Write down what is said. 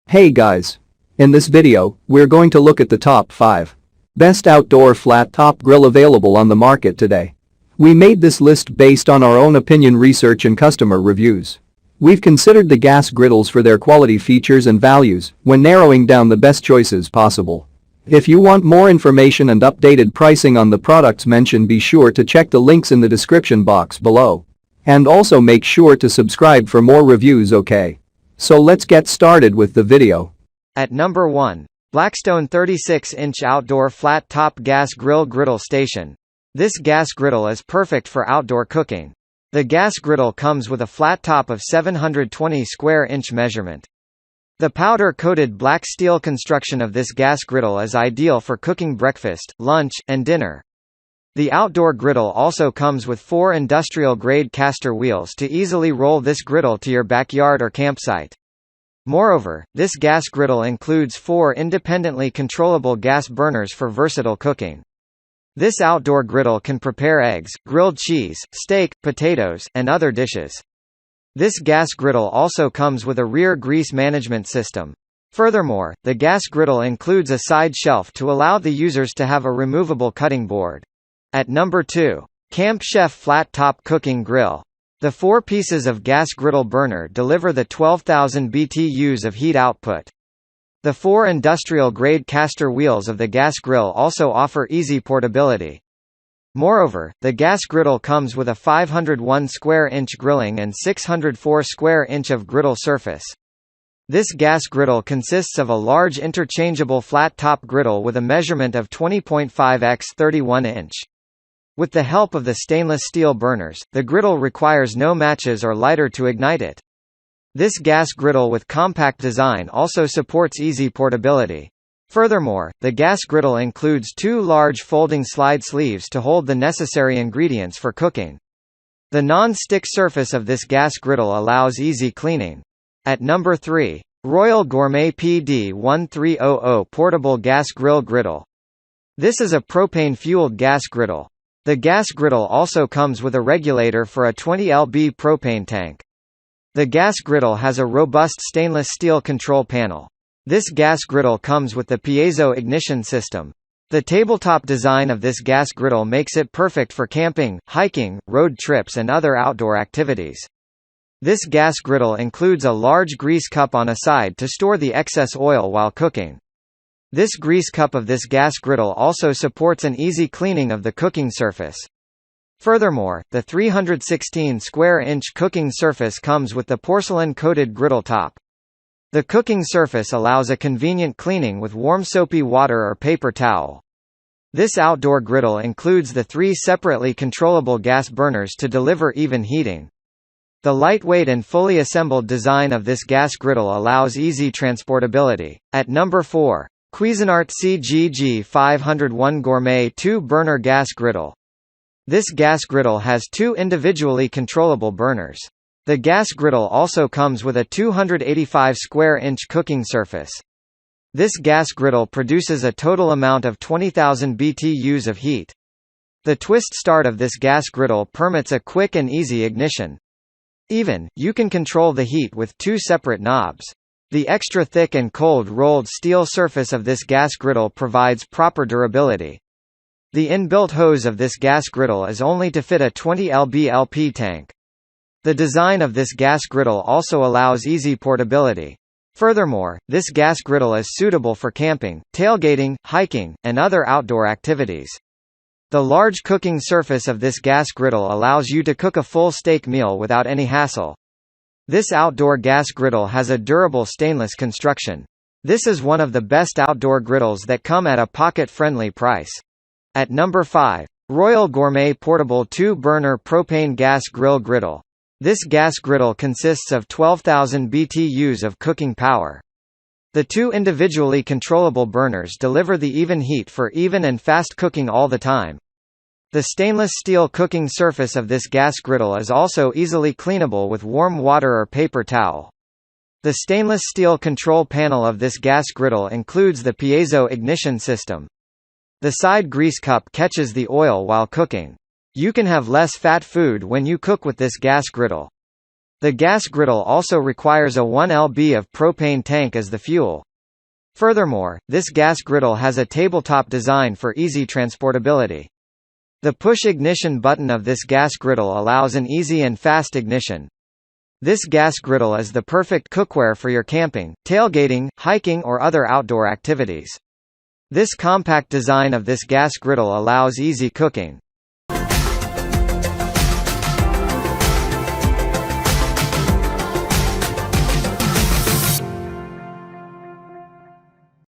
Hey guys! In this video, we're going to look at the top 5 best outdoor flat-top grill available on the market today. We made this list based on our own opinion research and customer reviews. We've considered the gas griddles for their quality features and values when narrowing down the best choices possible. If you want more information and updated pricing on the products mentioned, be sure to check the links in the description box below. And also make sure to subscribe for more reviews, okay? So let's get started with the video. At number 1. Blackstone 36-inch outdoor flat-top gas griddle station. This gas griddle is perfect for outdoor cooking. The gas griddle comes with a flat top of 720 square inch measurement. The powder-coated black steel construction of this gas griddle is ideal for cooking breakfast, lunch, and dinner. The outdoor griddle also comes with 4 industrial-grade caster wheels to easily roll this griddle to your backyard or campsite. Moreover, this gas griddle includes 4 independently controllable gas burners for versatile cooking. This outdoor griddle can prepare eggs, grilled cheese, steak, potatoes, and other dishes. This gas griddle also comes with a rear grease management system. Furthermore, the gas griddle includes a side shelf to allow the users to have a removable cutting board. At number 2. Camp Chef Flat Top Cooking Grill. The 4 pieces of gas griddle burner deliver the 12,000 BTUs of heat output. The 4 industrial-grade caster wheels of the gas grill also offer easy portability. Moreover, the gas griddle comes with a 501 square inch grilling and 604 square inch of griddle surface. This gas griddle consists of a large interchangeable flat-top griddle with a measurement of 20.5 x 31 inch. With the help of the stainless steel burners, the griddle requires no matches or lighter to ignite it. This gas griddle with compact design also supports easy portability. Furthermore, the gas griddle includes 2 large folding slide sleeves to hold the necessary ingredients for cooking. The non-stick surface of this gas griddle allows easy cleaning. At number 3. Royal Gourmet PD1300 Portable Gas Griddle. This is a propane-fueled gas griddle. The gas griddle also comes with a regulator for a 20 lb propane tank. The gas griddle has a robust stainless steel control panel. This gas griddle comes with the piezo ignition system. The tabletop design of this gas griddle makes it perfect for camping, hiking, road trips and other outdoor activities. This gas griddle includes a large grease cup on a side to store the excess oil while cooking. This grease cup of this gas griddle also supports an easy cleaning of the cooking surface. Furthermore, the 316 square inch cooking surface comes with the porcelain-coated griddle top. The cooking surface allows a convenient cleaning with warm soapy water or paper towel. This outdoor griddle includes the 3 separately controllable gas burners to deliver even heating. The lightweight and fully assembled design of this gas griddle allows easy transportability. At number 4. Cuisinart CGG 501 Gourmet 2-burner gas griddle. This gas griddle has 2 individually controllable burners. The gas griddle also comes with a 285 square inch cooking surface. This gas griddle produces a total amount of 20,000 BTUs of heat. The twist start of this gas griddle permits a quick and easy ignition. You can control the heat with 2 separate knobs. The extra thick and cold rolled steel surface of this gas griddle provides proper durability. The inbuilt hose of this gas griddle is only to fit a 20 lb LP tank. The design of this gas griddle also allows easy portability. Furthermore, this gas griddle is suitable for camping, tailgating, hiking, and other outdoor activities. The large cooking surface of this gas griddle allows you to cook a full steak meal without any hassle. This outdoor gas griddle has a durable stainless construction. This is one of the best outdoor griddles that come at a pocket-friendly price. At number 5. Royal Gourmet Portable 2-burner Propane Gas Griddle. This gas griddle consists of 12,000 BTUs of cooking power. The 2 individually controllable burners deliver the even heat for even and fast cooking all the time. The stainless steel cooking surface of this gas griddle is also easily cleanable with warm water or paper towel. The stainless steel control panel of this gas griddle includes the piezo ignition system. The side grease cup catches the oil while cooking. You can have less fat food when you cook with this gas griddle. The gas griddle also requires a 1 lb of propane tank as the fuel. Furthermore, this gas griddle has a tabletop design for easy transportability. The push ignition button of this gas griddle allows an easy and fast ignition. This gas griddle is the perfect cookware for your camping, tailgating, hiking or other outdoor activities. This compact design of this gas griddle allows easy cooking.